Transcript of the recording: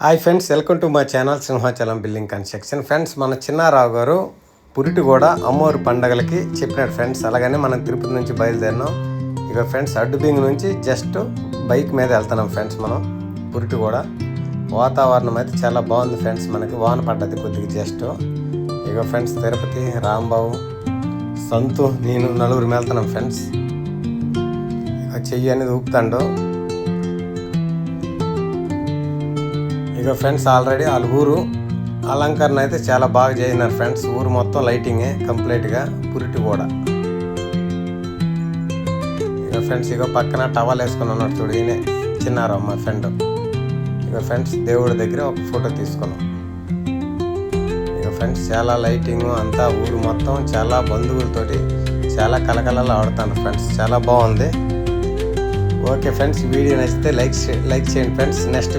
Hi friends, welcome to my channel Simhachalam building construction. Friends, మన చిన్నారావు గారు పురిటిగూడ అమ్మవారి పండగలకి చెప్పినాడు ఫ్రెండ్స్. అలాగనే మనం తిరుపతి నుంచి బయలుదేరినాం. ఇక ఫ్రెండ్స్, అడ్డుబింగ్ నుంచి జస్ట్ బైక్ మీద వెళ్తున్నాం ఫ్రెండ్స్. మనం పురిటిగూడ వాతావరణం అయితే చాలా బాగుంది ఫ్రెండ్స్. మనకి వాన పడ్డది కొద్దిగా జస్ట్. ఇక ఫ్రెండ్స్, తిరుపతి రాంబాబు, సంతు, నేను నలుగురు వెళ్తున్నాం ఫ్రెండ్స్. ఇక చెయ్యి అనేది ఊపుతాడు. ఇక ఫ్రెండ్స్, ఆల్రెడీ వాళ్ళ ఊరు అలంకరణ అయితే చాలా బాగా చేసినారు ఫ్రెండ్స్. ఊరు మొత్తం లైటింగే కంప్లీట్గా పురిటిగూడ. ఇక ఫ్రెండ్స్, ఇక పక్కన టవల్ వేసుకొని ఉన్నాడు చూడు, ఈయనే చిన్నారావు మా ఫ్రెండ్. ఇక ఫ్రెండ్స్, దేవుడి దగ్గర ఒక ఫోటో తీసుకున్నాం. ఇక ఫ్రెండ్స్, చాలా లైటింగ్ అంతా ఊరు మొత్తం చాలా బంధువులతోటి చాలా కలకలలా ఆడుతాను ఫ్రెండ్స్. చాలా బాగుంది. ఓకే ఫ్రెండ్స్, వీడియో నచ్చితే లైక్ చేయండి ఫ్రెండ్స్. నెక్స్ట్